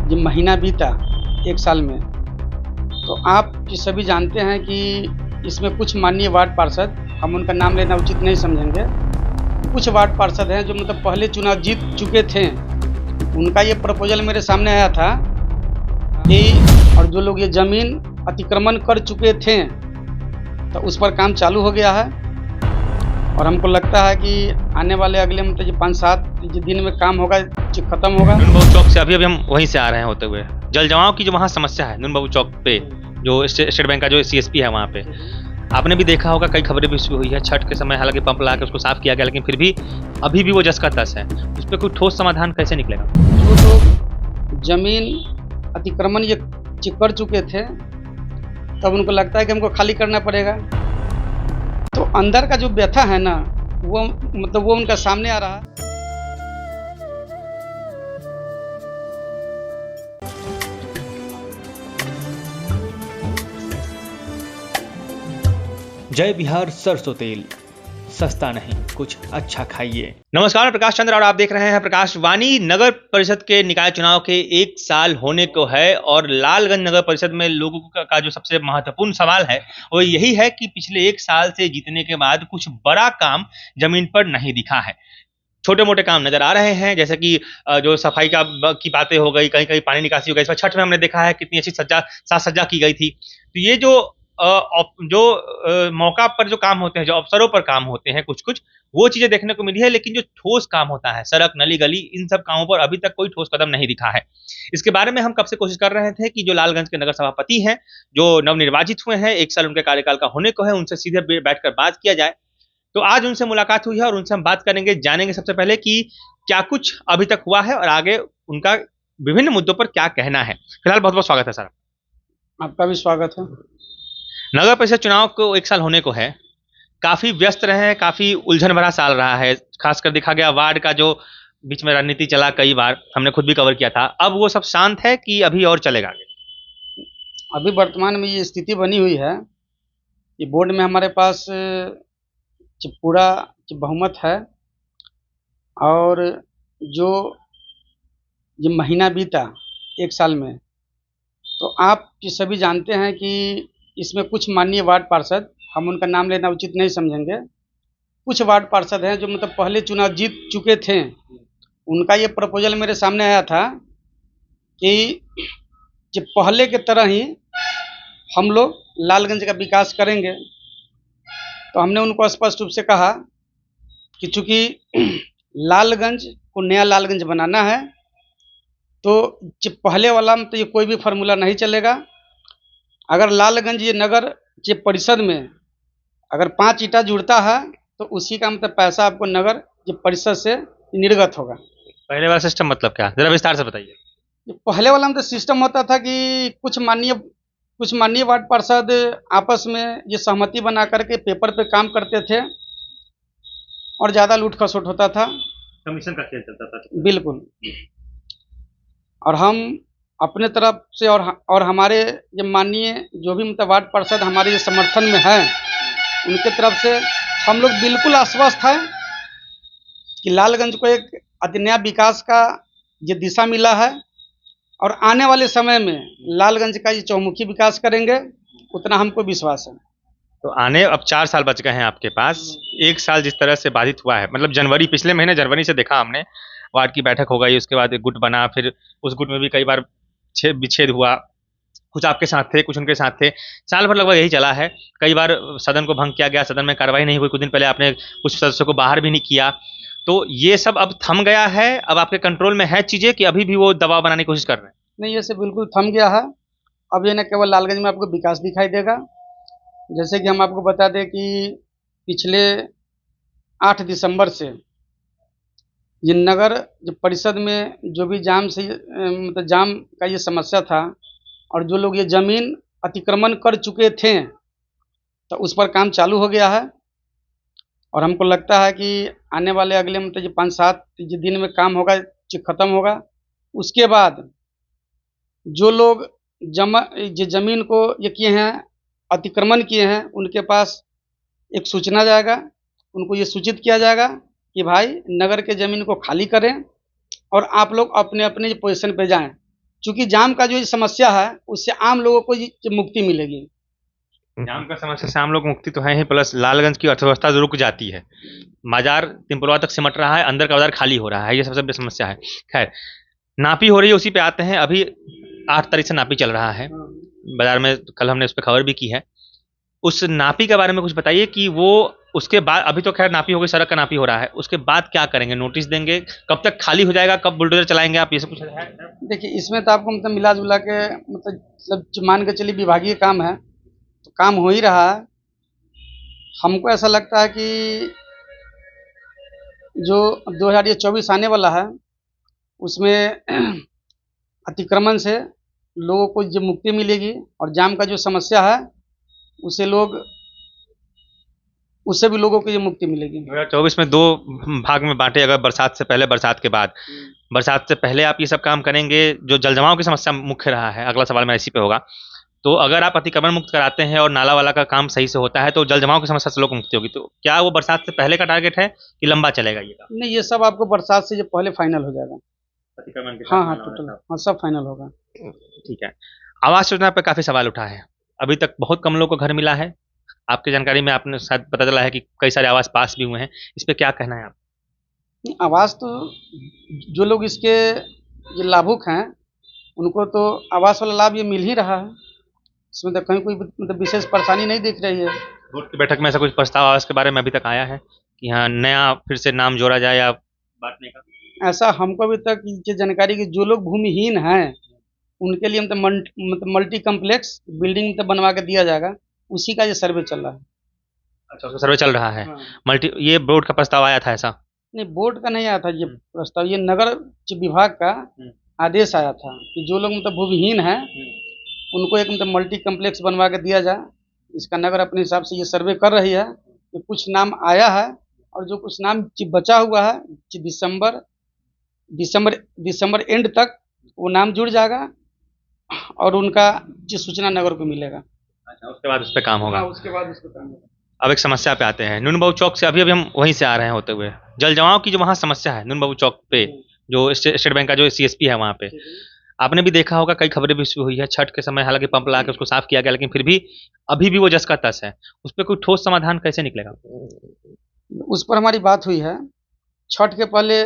ये महीना बीता 1 साल में, तो आप कि सभी जानते हैं कि इसमें कुछ माननीय वार्ड पार्षद, हम उनका नाम लेना उचित नहीं समझेंगे, कुछ वार्ड पार्षद हैं जो मतलब पहले चुनाव जीत चुके थे। उनका ये प्रपोज़ल मेरे सामने आया था कि और जो लोग ये ज़मीन अतिक्रमण कर चुके थे, तो उस पर काम चालू हो गया है और हमको लगता है कि आने वाले अगले मतलब ये 5-7 दिन में काम होगा, खत्म होगा। नुनबाबू चौक से अभी हम वहीं से आ रहे हैं होते हुए। जल जमाव की जो वहाँ समस्या है नुनबाबू चौक पे, जो स्टेट बैंक का जो सीएसपी है वहाँ पे, आपने भी देखा होगा, कई खबरें भी हुई है। छठ के समय हालांकि पंप ला के उसको साफ किया गया, लेकिन फिर भी अभी भी वो जस का तस है। उस पर कोई ठोस समाधान कैसे निकलेगा? जो लोग जमीन अतिक्रमण ये कर चुके थे, तब उनको लगता है कि हमको खाली करना पड़ेगा, तो अंदर का जो व्यथा है ना, वो मतलब वो उनका सामने आ रहा है। जय बिहार सरसों तेल, सस्ता नहीं कुछ अच्छा खाइए। नमस्कार, प्रकाश चंद्र और आप देख रहे हैं प्रकाशवाणी। नगर परिषद के निकाय चुनाव के 1 साल होने को है और लालगंज नगर परिषद में लोगों का जो सबसे महत्वपूर्ण सवाल है वो यही है कि पिछले 1 साल से जीतने के बाद कुछ बड़ा काम जमीन पर नहीं दिखा है। छोटे मोटे काम नजर आ रहे हैं, जैसे कि जो सफाई की बातें हो गई, कहीं कहीं पानी निकासी हो गई। इस बार छठ में हमने देखा है कितनी अच्छी साज सज्जा की गई थी। तो ये जो मौका पर जो काम होते हैं, जो अवसरों पर काम होते हैं, कुछ कुछ वो चीजें देखने को मिली है, लेकिन जो ठोस काम होता है, सड़क, नली, गली, इन सब कामों पर अभी तक कोई ठोस कदम नहीं दिखा है। इसके बारे में हम कब से कोशिश कर रहे थे कि जो लालगंज के नगर सभापति हैं, जो नवनिर्वाचित हुए हैं, 1 साल उनके कार्यकाल का होने को है, उनसे सीधे बैठकर बात किया जाए। तो आज उनसे मुलाकात हुई है और उनसे हम बात करेंगे, जानेंगे सबसे पहले कि क्या कुछ अभी तक हुआ है और आगे उनका विभिन्न मुद्दों पर क्या कहना है। फिलहाल बहुत बहुत स्वागत है सर। आपका भी स्वागत है। नगर परिषद चुनाव को 1 साल होने को है, काफी व्यस्त रहे हैं, काफी उलझन भरा साल रहा है। खासकर देखा गया वार्ड का जो बीच में रणनीति चला, कई बार हमने खुद भी कवर किया था। अब वो सब शांत है कि अभी और चलेगा आगे? अभी वर्तमान में ये स्थिति बनी हुई है कि बोर्ड में हमारे पास पूरा बहुमत है और जो ये महीना बीता 1 साल में, तो आप कि सभी जानते हैं कि इसमें कुछ माननीय वार्ड पार्षद, हम उनका नाम लेना उचित नहीं समझेंगे, कुछ वार्ड पार्षद हैं जो मतलब पहले चुनाव जीत चुके थे। उनका ये प्रपोजल मेरे सामने आया था कि जो पहले के तरह ही हम लोग लालगंज का विकास करेंगे। तो हमने उनको स्पष्ट रूप से कहा कि चूँकि लालगंज को नया लालगंज बनाना है, तो जो पहले वाला में तो ये कोई भी फार्मूला नहीं चलेगा। अगर लालगंज ये नगर के परिषद में अगर 5 ईंटा जुड़ता है, तो उसी का मतलब पैसा आपको नगर के परिषद से निर्गत होगा। पहले वाला सिस्टम मतलब क्या, जरा विस्तार से बताइए। पहले वाला में तो सिस्टम होता था कि कुछ माननीय वार्ड पार्षद आपस में ये सहमति बना करके पेपर पे काम करते थे और ज़्यादा लूट खसोट होता था, कमीशन का खेल चलता था। बिल्कुल। और हम अपने तरफ से और हमारे ये माननीय जो भी मतलब वार्ड पार्षद हमारे ये समर्थन में हैं, उनके तरफ से हम लोग बिल्कुल आश्वस्त हैं कि लालगंज को एक नया विकास का ये दिशा मिला है और आने वाले समय में लालगंज का ये चौमुखी विकास करेंगे, उतना हमको विश्वास है। तो आने अब 4 साल बच गए हैं आपके पास। 1 साल जिस तरह से बाधित हुआ है, मतलब पिछले महीने जनवरी से देखा हमने, वार्ड की बैठक हो गई, उसके बाद एक गुट बना, फिर उस गुट में भी कई बार विच्छेद हुआ, कुछ आपके साथ थे, कुछ उनके साथ थे। साल भर लगभग यही चला है। कई बार सदन को भंग किया गया, सदन में कार्रवाई नहीं हुई, कुछ दिन पहले आपने कुछ सदस्यों को बाहर भी नहीं किया। तो ये सब अब थम गया है, अब आपके कंट्रोल में है चीजें कि अभी भी वो दबाव बनाने की कोशिश कर रहे हैं? नहीं, ये सब बिल्कुल थम गया है। अब ये न केवल लालगंज में आपको विकास दिखाई देगा, जैसे कि हम आपको बता दें कि पिछले 8 दिसंबर से ये नगर जो परिषद में जो भी मतलब जाम का ये समस्या था और जो लोग ये ज़मीन अतिक्रमण कर चुके थे, तो उस पर काम चालू हो गया है और हमको लगता है कि आने वाले अगले मतलब ये 5-7 दिन में काम होगा, खत्म होगा। उसके बाद जो लोग जो ज़मीन को ये किए हैं, अतिक्रमण किए हैं, उनके पास एक सूचना जाएगा, उनको ये सूचित किया जाएगा कि भाई नगर के ज़मीन को खाली करें और आप लोग अपने अपने पोजीशन पे जाएं। चूंकि जाम का जो समस्या है उससे आम लोगों को ये मुक्ति मिलेगी। जाम का समस्या से आम लोग मुक्ति तो है ही, प्लस लालगंज की अर्थव्यवस्था जो रुक जाती है, बाजार तिमपुरवा तक सिमट रहा है, अंदर का बाजार खाली हो रहा है, ये सबसे बड़ी समस्या है। खैर, नापी हो रही है, उसी पे आते हैं। अभी 8 तारीख से नापी चल रहा है बाजार में, कल हमने उस पर खबर भी की है। उस नापी के बारे में कुछ बताइए कि वो उसके बाद, अभी तो खैर नापी हो गई, सड़क का नापी हो रहा है, उसके बाद क्या करेंगे? नोटिस देंगे? कब तक खाली हो जाएगा? कब बुलडोजर चलाएंगे आप? ये सब कुछ है? देखिए, इसमें तो आपको मतलब मिला जुला के मतलब मान के चलिए विभागीय काम है, तो काम हो ही रहा है। हमको ऐसा लगता है कि जो 2024 आने वाला है उसमें अतिक्रमण से लोगों को जो मुक्ति मिलेगी और जाम का जो समस्या है उससे भी लोगों को ये मुक्ति मिलेगी। 2024 में 2 भाग में बांटे, अगर बरसात से पहले, बरसात के बाद। बरसात से पहले आप ये सब काम करेंगे, जो जल जमाव की समस्या मुख्य रहा है, अगला सवाल मेरा इसी पे होगा। तो अगर आप अतिक्रमण मुक्त कराते हैं और नाला वाला का काम सही से होता है तो जल जमाव की समस्या से लोग मुक्ति होगी। तो क्या वो बरसात से पहले का टारगेट है कि लंबा चलेगा ये काम? नहीं, ये सब आपको बरसात से जो पहले फाइनल हो जाएगा। अतिक्रमण के हाँ, टोटल, हाँ, सब फाइनल होगा। ठीक है। आवास योजना पे काफी सवाल उठा है, अभी तक बहुत कम लोगों को घर मिला है। आपकी जानकारी में आपने शायद पता चला है कि कई सारे आवास पास भी हुए हैं, इस पे क्या कहना है आप? आवास तो जो लोग इसके ये लाभुक हैं उनको तो आवास वाला लाभ ये मिल ही रहा है, इसमें तो कहीं कोई मतलब विशेष परेशानी नहीं दिख रही है। बोर्ड की बैठक में ऐसा कुछ प्रस्ताव आवास के बारे में अभी तक आया है कि हाँ नया फिर से नाम जोड़ा जाए या बांटने का? ऐसा हमको अभी तक ये जानकारी कि जो लोग भूमिहीन हैं उनके लिए मतलब मल्टी कम्प्लेक्स बिल्डिंग तो बनवा के दिया जाएगा, उसी का ये सर्वे चल रहा है। अच्छा, उसका सर्वे चल रहा है। हाँ। मल्टी, ये बोर्ड का प्रस्ताव आया था ऐसा? नहीं, बोर्ड का नहीं आया था ये प्रस्ताव, ये नगर विभाग का आदेश आया था कि जो लोग मतलब भूमिहीन हैं उनको एक मतलब मल्टी कम्प्लेक्स बनवा के दिया जाए। इसका नगर अपने हिसाब से ये सर्वे कर रही है कि कुछ नाम आया है और जो कुछ नाम बचा हुआ है दिसंबर एंड तक वो नाम जुड़ जाएगा और उनका जो सूचना नगर को मिलेगा। अच्छा, उसके बाद उस पर काम होगा। हाँ, उसके बाद उस पर काम होगा। अब एक समस्या पे आते हैं। नून बाबू चौक से अभी हम वहीं से आ रहे हैं होते हुए, जल जमाव की जो वहाँ समस्या है नून बाबू चौक पे, जो स्टेट बैंक का जो CSP है वहाँ पे, आपने भी देखा होगा, कई खबरें भी हुई है। छठ के समय हालांकि पंप ला के उसको साफ किया गया, लेकिन फिर भी अभी भी वो जस का तस है। उस पर कोई ठोस समाधान कैसे निकलेगा? उस पर हमारी बात हुई है। छठ के पहले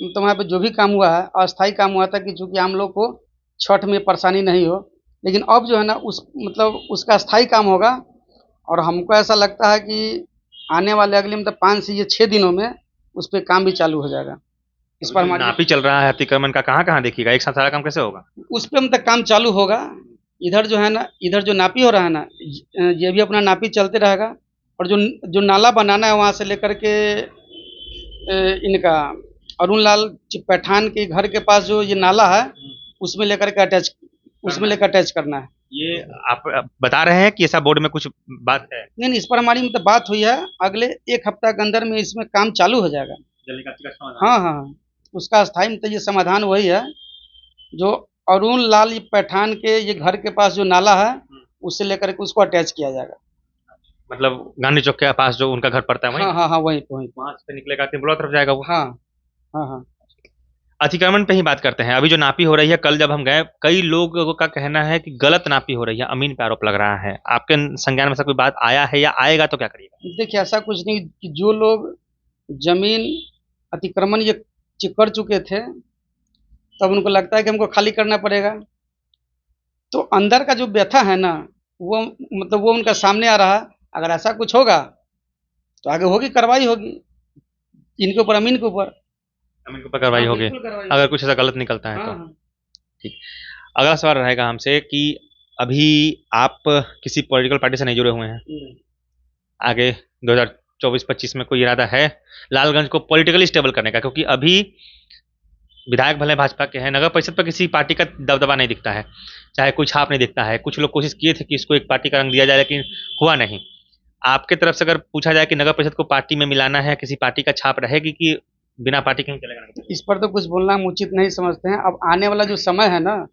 तो वहाँ पे जो भी काम हुआ है अस्थायी काम हुआ था कि चूँकि हम लोग को छठ में परेशानी नहीं हो, लेकिन अब जो है ना उसका स्थायी काम होगा और हमको ऐसा लगता है कि आने वाले अगले मतलब 5 से 6 दिनों में उस पर काम भी चालू हो जाएगा। इस पर हमारी नापी चल रहा है अतिक्रमण का, कहाँ देखिएगा, एक साथ सारा काम कैसे होगा? उस पर मतलब काम चालू होगा। इधर जो है ना, इधर जो नापी हो रहा है ना, ये भी अपना नापी चलते रहेगा और जो नाला बनाना है वहाँ से लेकर के इनका अरुण लाल पैठान के घर के पास जो ये नाला है उसमें लेकर अटैच करना है। ये आप बता रहे हैं कि ऐसा बोर्ड में कुछ बात है? नहीं, इस पर हमारी मतलब बात हुई है, अगले 1 हफ्ता के अंदर में इसमें काम चालू हो जाएगा। हाँ, उसका स्थायी मतलब ये समाधान वही है जो अरुण लाल पैठान के ये घर के पास जो नाला है उससे लेकर के उसको अटैच किया जाएगा। मतलब गांधी चौक के पास जो उनका घर पड़ता है वहीं? हाँ, वहीं वहां से निकलेगा तिमपुरवा तरफ जाएगा वो? हाँ। अतिक्रमण पे ही बात करते हैं। अभी जो नापी हो रही है, कल जब हम गए, कई लोगों का कहना है कि गलत नापी हो रही है, अमीन पे आरोप लग रहा है। आपके संज्ञान में से कोई बात आया है या आएगा तो क्या करिएगा? देखिए, ऐसा कुछ नहीं कि जो लोग जमीन अतिक्रमण ये कर चुके थे तब उनको लगता है कि हमको खाली करना पड़ेगा, तो अंदर का जो व्यथा है ना वो मतलब वो उनका सामने आ रहा है। अगर ऐसा कुछ होगा तो आगे होगी, कार्रवाई होगी इनके ऊपर, अमीन के ऊपर कार्रवाई होगी अगर कुछ ऐसा गलत निकलता है तो। ठीक। अगला सवाल रहेगा हमसे कि अभी आप किसी पॉलिटिकल पार्टी से नहीं जुड़े हुए हैं, आगे 2024-25 में कोई इरादा है लालगंज को पॉलिटिकली स्टेबल करने का? क्योंकि अभी विधायक भले भाजपा के हैं, नगर परिषद पर किसी पार्टी का दबदबा नहीं दिखता है, चाहे कोई छाप नहीं दिखता है। कुछ लोग कोशिश किए थे कि इसको एक पार्टी का रंग दिया जाए, लेकिन हुआ नहीं। आपके तरफ से अगर पूछा जाए कि नगर परिषद को पार्टी में मिलाना है, किसी पार्टी का छाप रहेगी कि बिना पार्टी के ही चलेगा? इस पर तो कुछ बोलना हम उचित नहीं समझते हैं। अब आने वाला जो समय है ना,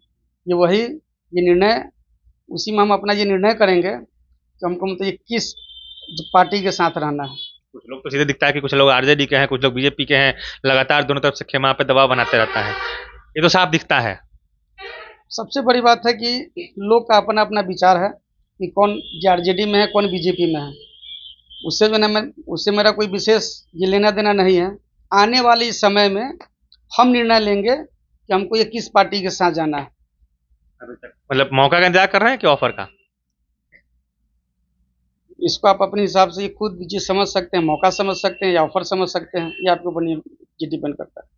ये निर्णय, उसी में हम अपना ये निर्णय करेंगे कि हमको मतलब ये किस पार्टी के साथ रहना है। कुछ लोग तो सीधे दिखता है कि कुछ लोग RJD के हैं, कुछ लोग BJP के हैं, लगातार दोनों तरफ से खेमा पे दबाव बनाते रहता है, ये तो साफ दिखता है। सबसे बड़ी बात है कि लोग का अपना अपना विचार है कि कौन आरजेडी में है, कौन बीजेपी में है। उससे जो है ना, मैं उससे मेरा कोई विशेष ये लेना देना नहीं है। आने वाले इस समय में हम निर्णय लेंगे कि हमको ये किस पार्टी के साथ जाना है। अभी तक मतलब मौका का इंतजार कर रहे हैं कि ऑफर का? इसको आप अपने हिसाब से ये खुद ये समझ सकते हैं, मौका समझ सकते हैं या ऑफर समझ सकते हैं, ये आपके ऊपर ये डिपेंड करता है।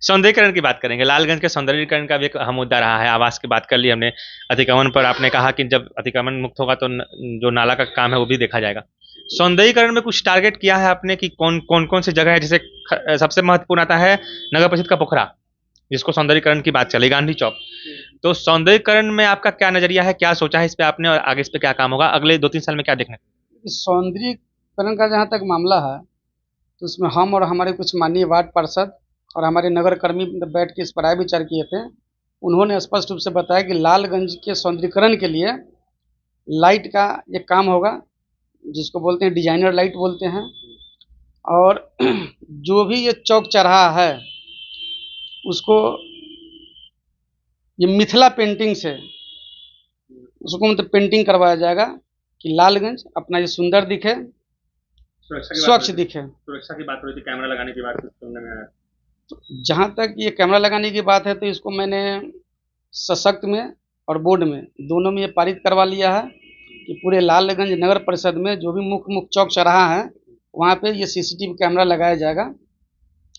सौंदर्यीकरण की बात करेंगे। लालगंज के सौंदर्यीकरण का भी एक अहम मुद्दा रहा है। आवास की बात कर ली हमने। अतिक्रमण पर आपने कहा कि जब अतिक्रमण मुक्त होगा तो जो नाला का काम है वो भी देखा जाएगा। सौंदर्यीकरण में कुछ टारगेट किया है आपने कि कौन सी जगह है? जैसे सबसे महत्वपूर्ण आता है नगर परिषद का पोखरा, जिसको सौंदर्यीकरण की बात चली, गांधी चौक। तो सौंदर्यीकरण में आपका क्या नजरिया है, क्या सोचा है इस पे आपने, और आगे इस पे क्या काम होगा अगले 2-3 साल में क्या देखने? सौंदर्यीकरण का जहाँ तक मामला है तो उसमें हम और हमारे कुछ माननीय वार्ड पार्षद और हमारे नगर कर्मी बैठ के इस पर राय विचार किए थे। उन्होंने स्पष्ट रूप से बताया कि लालगंज के सौंदर्यीकरण के लिए लाइट का ये काम होगा, जिसको बोलते हैं डिजाइनर लाइट बोलते हैं। और जो भी ये चौक चौराहा है उसको ये मिथिला पेंटिंग से उसको मतलब पेंटिंग करवाया जाएगा कि लालगंज अपना ये सुंदर दिखे, स्वच्छ दिखे। सुरक्षा की बात हो रही थी, कैमरा लगाने की बात सुनने में आया। जहाँ तक ये कैमरा लगाने की बात है तो इसको मैंने सशक्त में और बोर्ड में दोनों में ये पारित करवा लिया है कि पूरे लालगंज नगर परिषद में जो भी मुख्य चौक चौराहा है वहाँ पे ये सीसीटीवी कैमरा लगाया जाएगा।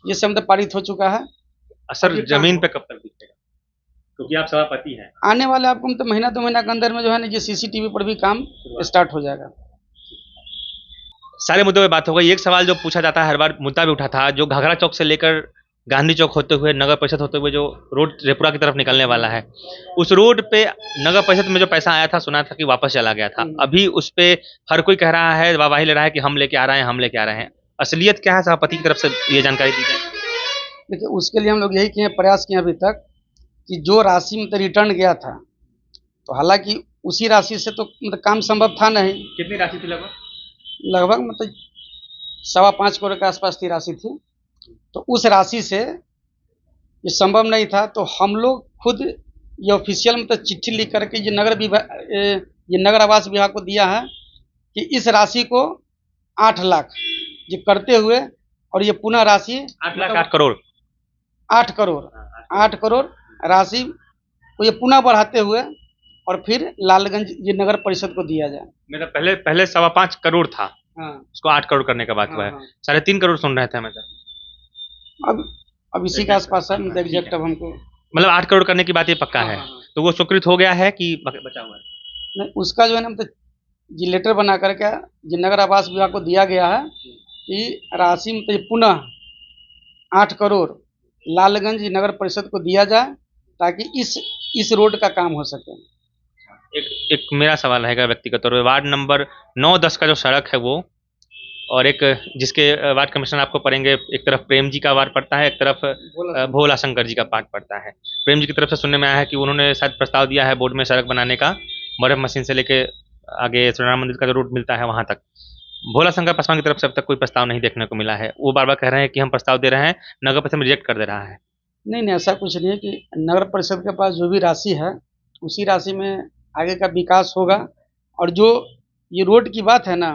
ये सब मतलब पारित हो चुका है। असर जमीन पे कब तक दिखेगा, क्योंकि आप सभापति हैं? आने वाले आपको मतलब महीना 2 महीना के अंदर में जो है ना ये सीसीटीवी पर भी काम स्टार्ट हो जाएगा। सारे मुद्दों पे बात हो गई। एक सवाल जो पूछा जाता है हर बार, मुद्दा भी उठा था, जो घाघरा चौक से लेकर गांधी चौक होते हुए नगर परिषद होते हुए जो रोड त्रिपुरा की तरफ निकलने वाला है, उस रोड पे नगर परिषद में जो पैसा आया था सुना था कि वापस चला गया था। अभी उस पे हर कोई कह रहा है, वाहवाही ले रहा है कि हम लेके आ रहे हैं, हम लेके आ रहे हैं। असलियत क्या है सभापति की तरफ से, ये जानकारी दी जाए। देखिए उसके लिए हम लोग यही किए, प्रयास किए अभी तक कि जो राशि मतलब रिटर्न गया था, तो हालांकि उसी राशि से तो मतलब काम संभव था नहीं। कितनी राशि थी लगभग? लगभग मतलब 5.25 करोड़ के आसपास की राशि थी। तो उस राशि से ये संभव नहीं था, तो हम लोग खुद ये ऑफिशियल मतलब चिट्ठी लिख करके ये नगर आवास विभाग को दिया है कि इस राशि को 8 लाख ये करते हुए और ये पुनः राशि 8 लाख 8 करोड़ 8 करोड़ 8 करोड़ राशि को ये पुनः बढ़ाते हुए और फिर लालगंज ये नगर परिषद को दिया जाए। मेरा पहले 5.25 करोड़ था, हाँ, उसको 8 करोड़ करने का बात हुआ है। 3.5 करोड़ सुन रहे थे हमें सर। अब इसी के आसपास है, मतलब एग्जैक्ट अब हमको मतलब 8 करोड़ करने की बात ये पक्का है। तो वो स्वीकृत हो गया है कि बचा हुआ है? नहीं, उसका जो है ना मतलब ये लेटर बना करके ये नगर आवास विभाग को दिया गया है कि राशि मतलब पुनः 8 करोड़ लालगंज नगर परिषद को दिया जाए ताकि इस रोड का काम हो सके। एक मेरा सवाल रहेगा व्यक्तिगत तौर पर, वार्ड नंबर 9-10 का जो सड़क है वो, और एक जिसके वार्ड कमिश्नर आपको पड़ेंगे, एक तरफ प्रेम जी का वार्ड पड़ता है, एक तरफ भोला शंकर जी का पार्ट पड़ता है। प्रेम जी की तरफ से सुनने में आया है कि उन्होंने शायद प्रस्ताव दिया है बोर्ड में सड़क बनाने का, मरहम मशीन से लेके आगे सूर्यनारायण मंदिर का जो रूट मिलता है वहां तक। भोला शंकर पासवान की तरफ से अब तक कोई प्रस्ताव नहीं देखने को मिला है। वो बार बार कह रहे हैं कि हम प्रस्ताव दे रहे हैं, नगर परिषद में रिजेक्ट कर दे रहा है। नहीं, ऐसा कुछ नहीं है कि नगर परिषद के पास जो भी राशि है उसी राशि में आगे का विकास होगा। और जो ये रोड की बात है ना,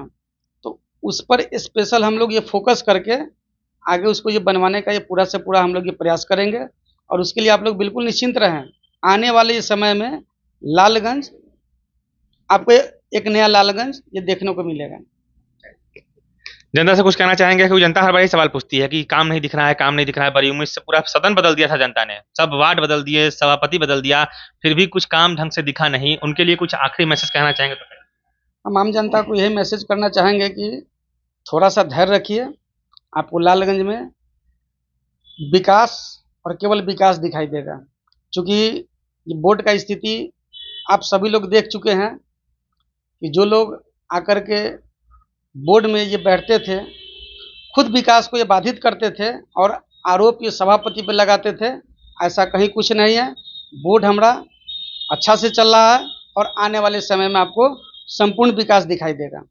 तो उस पर स्पेशल हम लोग ये फोकस करके आगे उसको ये बनवाने का ये पूरा से पूरा हम लोग ये प्रयास करेंगे। और उसके लिए आप लोग बिल्कुल निश्चिंत रहें, आने वाले इस समय में लालगंज आपको एक नया लालगंज ये देखने को मिलेगा। जनता से कुछ कहना चाहेंगे? क्योंकि जनता हर बार ही सवाल पूछती है कि काम नहीं दिख रहा है, काम नहीं दिख रहा है। बड़ी उम्मीद से पूरा सदन बदल दिया था जनता ने, सब वार्ड बदल दिए, सभापति बदल दिया, फिर भी कुछ काम ढंग से दिखा नहीं। उनके लिए कुछ आखिरी मैसेज कहना चाहेंगे तो? हम आम जनता को यही मैसेज करना चाहेंगे कि थोड़ा सा धैर्य रखिए, आपको लालगंज में विकास और केवल विकास दिखाई देगा। चूँकि ये बोर्ड का स्थिति आप सभी लोग देख चुके हैं कि जो लोग आकर के बोर्ड में ये बैठते थे खुद विकास को ये बाधित करते थे और आरोप ये सभापति पे लगाते थे। ऐसा कहीं कुछ नहीं है। बोर्ड हमारा अच्छा से चल रहा है और आने वाले समय में आपको संपूर्ण विकास दिखाई देगा।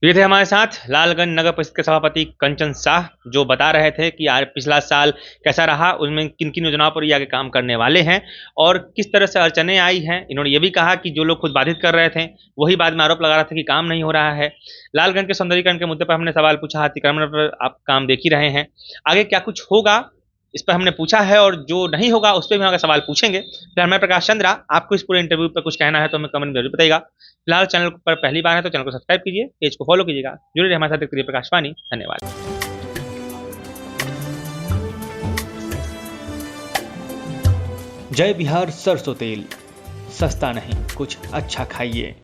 ये थे हमारे साथ लालगंज नगर परिषद के सभापति कंचन शाह, जो बता रहे थे कि यार पिछला साल कैसा रहा, उनमें किन किन योजनाओं पर ये आगे काम करने वाले हैं और किस तरह से अड़चने आई हैं। इन्होंने ये भी कहा कि जो लोग खुद बाधित कर रहे थे वही बाद में आरोप लगा रहे थे कि काम नहीं हो रहा है। लालगंज के सौंदर्यीकरण के मुद्दे पर हमने सवाल पूछा, अतिक्रमण पर आप काम देख ही रहे हैं, आगे क्या कुछ होगा इस पर हमने पूछा है और जो नहीं होगा उस पर भी हम सवाल पूछेंगे। फिर मैं प्रकाश चंद्रा, आपको इस पूरे इंटरव्यू पर कुछ कहना है तो हमें कमेंट में जरूर बताइएगा। फिलहाल चैनल पर पहली बार है तो चैनल को सब्सक्राइब कीजिए, पेज को फॉलो कीजिएगा, जुड़े रहिए हमारे साथ देखते रहिए प्रकाशवाणी। धन्यवाद। जय बिहार सरसों तेल, सस्ता नहीं कुछ अच्छा खाइए।